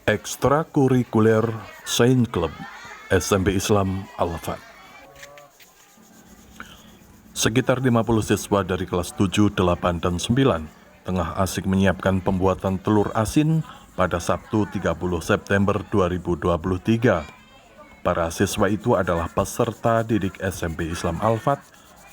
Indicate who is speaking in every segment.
Speaker 1: Ekstrakurikuler Sains Club SMP Islam Al-Fat. Sekitar 50 siswa dari kelas 7, 8, dan 9 tengah asik menyiapkan pembuatan telur asin pada Sabtu 30 September 2023. Para siswa itu adalah peserta didik SMP Islam Al-Fat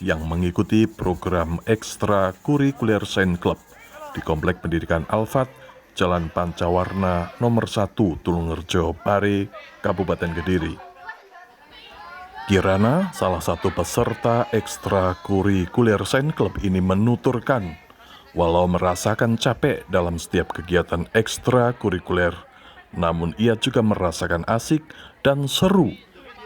Speaker 1: yang mengikuti program Ekstrakurikuler Sains Club di Komplek Pendidikan Al-Fat, Jalan Pancawarna nomor 1 Tulungerjo, Pare, Kabupaten Kediri. Kirana, salah satu peserta Ekstrakurikuler Sains Club ini menuturkan, walau merasakan capek dalam setiap kegiatan ekstrakurikuler, namun ia juga merasakan asik dan seru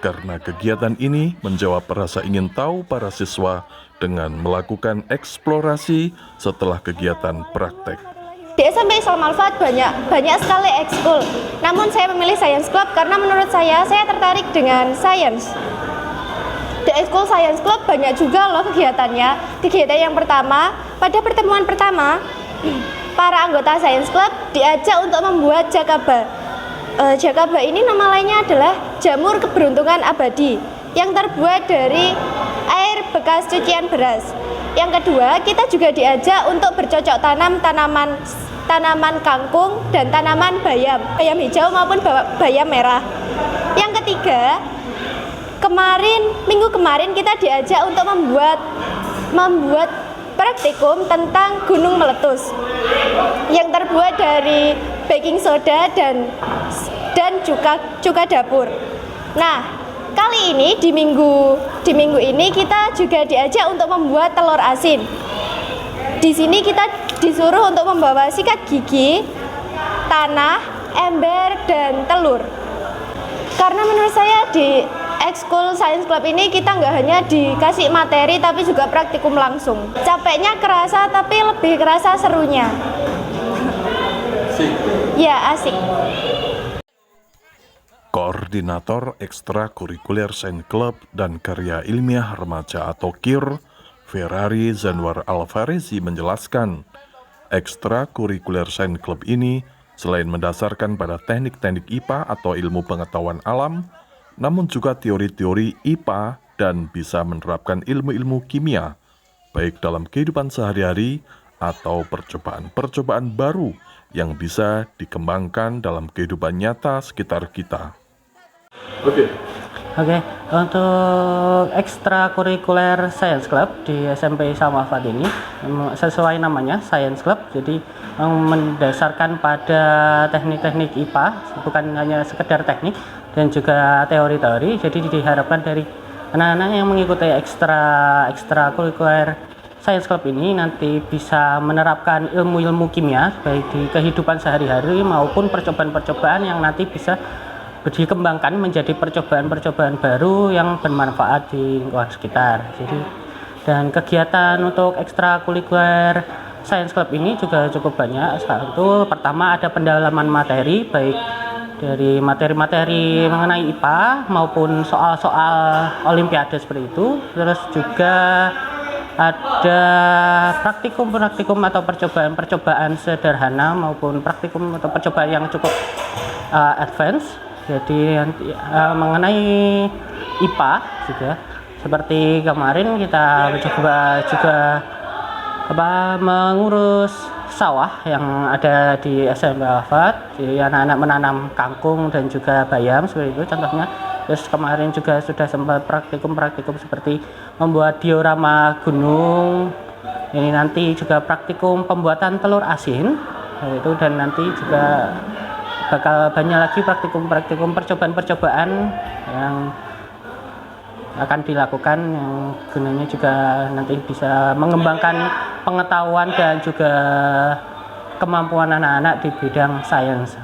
Speaker 1: karena kegiatan ini menjawab rasa ingin tahu para siswa dengan melakukan eksplorasi setelah kegiatan praktek.
Speaker 2: Di SMP Islam Al-Fat banyak sekali ekskul. Namun saya memilih Science Club karena menurut saya tertarik dengan sains. Di ekskul Science Club banyak juga loh kegiatannya. Kegiatan yang pertama, pada pertemuan pertama, para anggota Science Club diajak untuk membuat jakaba. Jakaba ini nama lainnya adalah jamur keberuntungan abadi yang terbuat dari air bekas cucian beras. Yang kedua, kita juga diajak untuk bercocok tanam tanaman kangkung dan tanaman bayam hijau maupun bayam merah. Yang ketiga, minggu kemarin kita diajak untuk membuat praktikum tentang gunung meletus yang terbuat dari baking soda dan cuka dapur. Nah, kali ini di minggu ini kita juga diajak untuk membuat telur asin. Di sini kita disuruh untuk membawa sikat gigi, tanah, ember, dan telur. Karena menurut saya di ekskul Science Club ini kita nggak hanya dikasih materi tapi juga praktikum langsung. Capeknya kerasa tapi lebih kerasa serunya. Asik. Ya, asik.
Speaker 1: Koordinator Ekstrakurikuler Sains Club dan Karya Ilmiah Remaja atau KIR, Ferrari Zanwar Alvarezi menjelaskan, Ekstrakurikuler Sains Club ini selain mendasarkan pada teknik-teknik IPA atau ilmu pengetahuan alam, namun juga teori-teori IPA dan bisa menerapkan ilmu-ilmu kimia, baik dalam kehidupan sehari-hari atau percobaan-percobaan baru yang bisa dikembangkan dalam kehidupan nyata sekitar kita.
Speaker 3: Oke, untuk Ekstrakurikuler Science Club di SMP Islam Al-Fat ini sesuai namanya Science Club, jadi mendasarkan pada teknik-teknik IPA, bukan hanya sekedar teknik dan juga teori-teori. Jadi diharapkan dari anak-anak yang mengikuti Ekstrakurikuler Science Club ini nanti bisa menerapkan ilmu-ilmu kimia baik di kehidupan sehari-hari maupun percobaan-percobaan yang nanti bisa dikembangkan menjadi percobaan-percobaan baru yang bermanfaat di lingkungan sekitar. Jadi, dan kegiatan untuk Ekstrakurikuler Science Club ini juga cukup banyak. Satu, pertama ada pendalaman materi baik dari materi-materi mengenai IPA maupun soal-soal olimpiade seperti itu. Terus juga ada praktikum-praktikum atau percobaan-percobaan sederhana maupun praktikum atau percobaan yang cukup advance. Jadi mengenai IPA juga seperti kemarin kita coba juga mengurus sawah yang ada di SMP Al-Fat. Jadi anak-anak menanam kangkung dan juga bayam seperti itu contohnya. Terus kemarin juga sudah sempat praktikum seperti membuat diorama gunung. Ini nanti juga praktikum pembuatan telur asin itu, dan nanti juga bakal banyak lagi praktikum percobaan-percobaan yang akan dilakukan yang gunanya juga nanti bisa mengembangkan pengetahuan dan juga kemampuan anak-anak di bidang sains.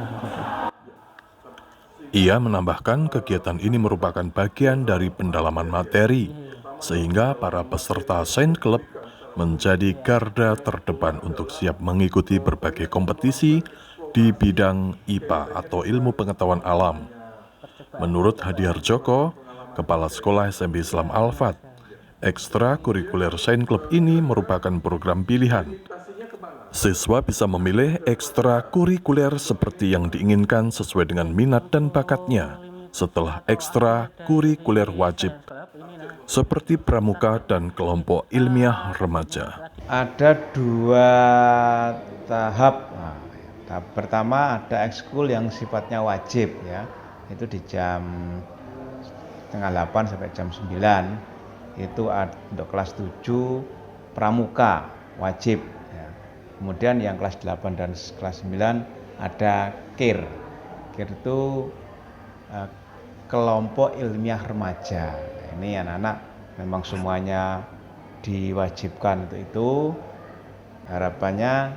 Speaker 1: Ia menambahkan kegiatan ini merupakan bagian dari pendalaman materi, sehingga para peserta Sains Club menjadi garda terdepan untuk siap mengikuti berbagai kompetisi di bidang IPA atau ilmu pengetahuan alam. Menurut Hadiar Joko, Kepala Sekolah SMP Islam Al-Fat, Ekstrakurikuler Sains Club ini merupakan program pilihan Siswa bisa memilih ekstrakurikuler seperti yang diinginkan sesuai dengan minat dan bakatnya setelah ekstrakurikuler wajib, seperti pramuka dan kelompok ilmiah remaja.
Speaker 4: Ada 2 tahap. Nah, tahap pertama ada ekskul yang sifatnya wajib ya, itu di jam 7:30 sampai jam 9. Itu untuk kelas 7 pramuka wajib ya. Kemudian yang kelas 8 dan kelas 9 ada KIR. KIR itu kelompok ilmiah remaja. Ini anak-anak memang semuanya diwajibkan untuk itu. Harapannya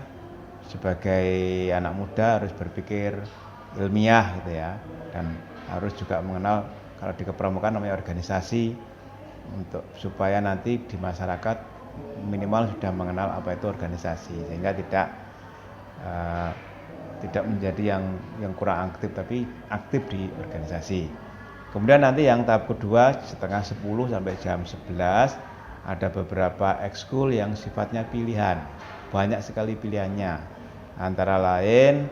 Speaker 4: sebagai anak muda harus berpikir ilmiah gitu ya, dan harus juga mengenal, kalau di kepramukaan namanya organisasi, untuk supaya nanti di masyarakat minimal sudah mengenal apa itu organisasi, sehingga tidak menjadi yang kurang aktif, tapi aktif di organisasi. Kemudian nanti yang tahap kedua setengah 10 sampai jam 11 ada beberapa ekskul yang sifatnya pilihan, banyak sekali pilihannya, antara lain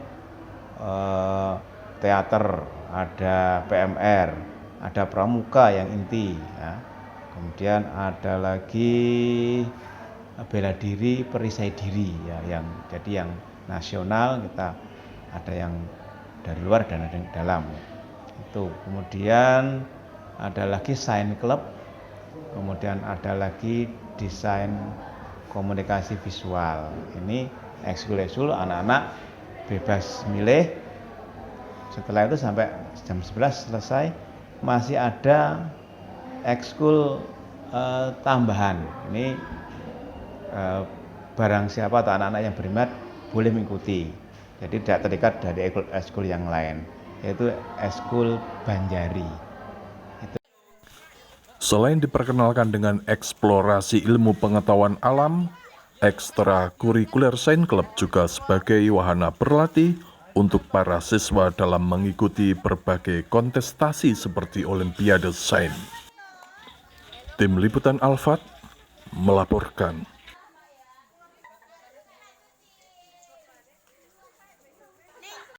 Speaker 4: teater, ada PMR, ada pramuka yang inti ya. Kemudian ada lagi bela diri, perisai diri ya, yang nasional, kita ada yang dari luar dan ada yang dalam. Itu. Kemudian ada lagi Science Club, kemudian ada lagi desain komunikasi visual. Ini ekskul anak-anak bebas milih. Setelah itu sampai jam 11 selesai, masih ada ekskul tambahan. Ini barang siapa atau anak-anak yang berminat boleh mengikuti. Jadi tidak terikat dari ekskul yang lain, yaitu ekskul Banjari.
Speaker 1: Selain diperkenalkan dengan eksplorasi ilmu pengetahuan alam, ekstrakurikuler Science Club juga sebagai wahana berlatih untuk para siswa dalam mengikuti berbagai kontestasi seperti Olimpiade Sains. Tim Liputan Alfat melaporkan.